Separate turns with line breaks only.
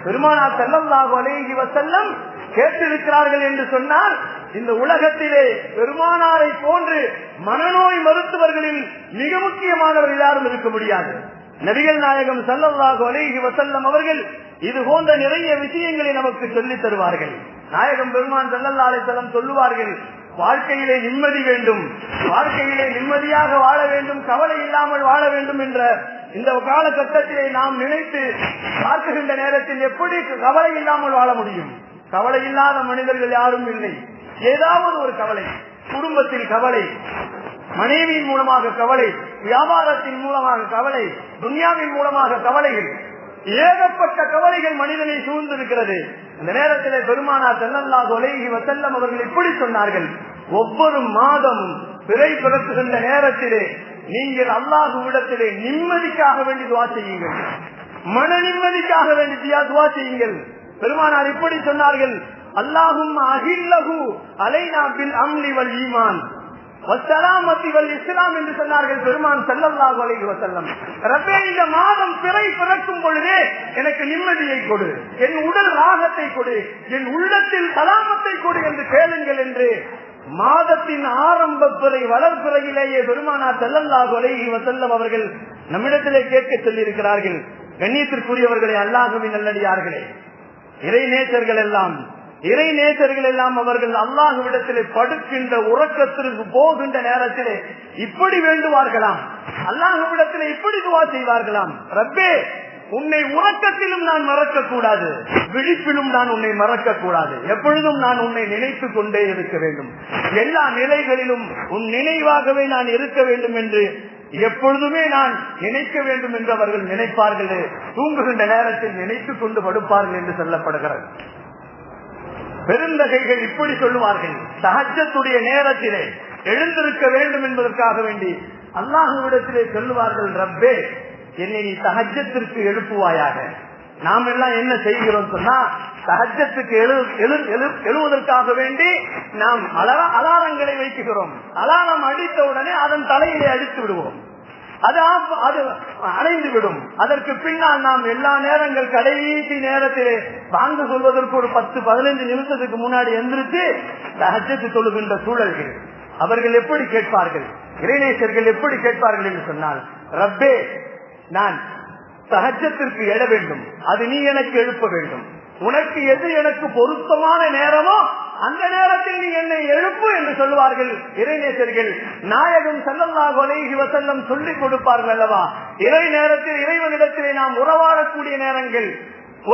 பெருமானார் ஸல்லல்லாஹு அலைஹி வஸல்லம் கேட்டிருக்கிறார்கள் என்று சொன்னால், இந்த உலகத்திலே பெருமானாரை போன்று மனநோய் மருத்துவர்களில் மிக முக்கியமானவர் யாரும் இருக்க முடியாது. நபிகள் நாயகம் ஸல்லல்லாஹு அலைஹி வஸல்லம் அவர்கள் இது போன்ற நிறைய விஷயங்களை நமக்கு சொல்லித் தருவார்கள். நாயகம் பெருமான் ஸல்லல்லாஹு அலைஹி வஸல்லம் சொல்லுவார்கள், வாழ்க்கையிலே நிம்மதி வேண்டும், வாழ்க்கையிலே நிம்மதியாக வாழ வேண்டும், கவலை இல்லாமல் வாழ வேண்டும் என்ற இந்த காலகட்டத்திலே நாம் நினைத்து பார்க்கின்ற நேரத்தில் எப்படி கவலை இல்லாமல் வாழ முடியும்? கவலை இல்லாத மனிதர்கள் யாரும் இல்லை. ஏதாவது ஒரு கவலை, குடும்பத்தில் கவலை, மனைவியின் மூலமாக கவலை, வியாபாரத்தின் மூலமாக கவலை, துன்யாவின் மூலமாக கவலைகள், ஏகப்பட்ட கவலைகள் மனிதனை சூழ்ந்திருக்கிறது. இந்த நேரத்தில் பெருமானார் ஸல்லல்லாஹு அலைஹி வஸல்லம் அவர்கள் இப்படி சொன்னார்கள், ஒவ்வொரு மாதமும் பிறை பிறக்குகின்ற நேரத்திலே நீங்கள் அல்லாஹ்விடத்திலே நிம்மதிக்காக வேண்டி துஆ செய்யுங்கள், மன நிம்மதிக்காக வேண்டி துஆ செய்யுங்கள். பெருமானார் இப்படி சொன்னார்கள், அல்லாஹும்ம அஹில்லஹு அலைனா பில் அம்னி வல் ஈமான் வஸ்ஸலாமத்தி வல் இஸ்லாம் என்று சொன்னார்கள் பெருமான் ஸல்லல்லாஹு அலைஹி வஸல்லம். ரப்பே, இந்த மாதம் பிறை பிறக்கும் பொழுதே எனக்கு நிம்மதியை கொடு, என் உடல் ராகத்தை கொடு, என் உள்ளத்தில் சலாமத்தை கொடு என்று கேளுங்கள் என்று மாதத்தின் ஆரம்ப பிறை வளர்பிறையிலேயே பெருமானார் ஸல்லல்லாஹு அலைஹி வஸல்லம் அவர்கள் நம்மிடத்திலே கேட்க சொல்லியிருக்கிறார்கள். கண்ணியத்திற்குரியவர்களே, அல்லாஹ்வின் நல்லடியார்களே, இறை நேசர்கள் எல்லாம் அவர்கள் அல்லாஹ்விடத்திலே படுக்கின்ற உறக்கத்திற்கு போகின்ற நேரத்திலே இப்படி வேண்டுவார்களாம், அல்லாஹ்விடத்திலே இப்படி துஆ செய்வார்களாம், ரப்பே, உன்னை உறக்கத்திலும் நான் மறக்க கூடாது, விழிப்பிலும் நான் உன்னை மறக்க கூடாது, எப்பொழுதும் நான் உன்னை நினைத்துக் கொண்டே இருக்க வேண்டும், எல்லா நிலைகளிலும் உன் நினைவாகவே நான் இருக்க வேண்டும் என்று எப்பொழுதுமே நான் நினைக்க வேண்டும் என்று அவர்கள் நினைப்பார்கள். தூங்குகின்ற நேரத்தில் நினைத்துக் கொண்டு படுப்பார்கள் என்று சொல்லப்படுகிறது. பெருந்தகைகள் இப்படி சொல்லுவார்கள், தஹஜ்ஜுடைய நேரத்திலே எழுந்திருக்க வேண்டும் என்பதற்காக வேண்டி அல்லாஹ்விடத்திலே சொல்லுவார்கள், ரப்பே, என்னை நீ தஹஜ்ஜுக்கு எழுப்புவாயாக. நாம் எல்லாம் என்ன செய்கிறோம் சொன்னா, தஹஜ்ஜுக்கு எழுவதற்காக வேண்டி நாம் அலாரங்களை வைக்கிறோம். அலாரம் அடித்த உடனே அதன் தலையிலே அடித்து விடுவோம், அது அணைந்து விடும். அதற்கு பின்னால் நாம் எல்லா நேரங்கள் கடைசி நேரத்திலே வாங்க சொல்வதற்கு ஒரு 10-15 நிமிஷத்துக்கு முன்னாடி எந்திரிச்சு தஹஜ்ஜுக்கு தொழுகின்ற சூழல்கள். அவர்கள் எப்படி கேட்பார்கள், இறைநேசர்கள் எப்படி கேட்பார்கள் என்று சொன்னால், ரப்பே, நான் தஹஜ்ஜுக்கு எழ வேண்டும், அது நீ எனக்கு எழுப்ப வேண்டும், உனக்கு எது எனக்கு பொருத்தமான நேரமோ அந்த நேரத்தில் நீ என்னை எழுப்பு என்று சொல்லுவார்கள் இறைநேசர்கள். நாயகம் ஸல்லல்லாஹு அலைஹி வஸல்லம் சொல்லிக் கொடுப்பார்கள் அல்லவா, இறை நேரத்தில் இறைவனிடத்திலே நாம் உறவாடக்கூடிய நேரங்கள்,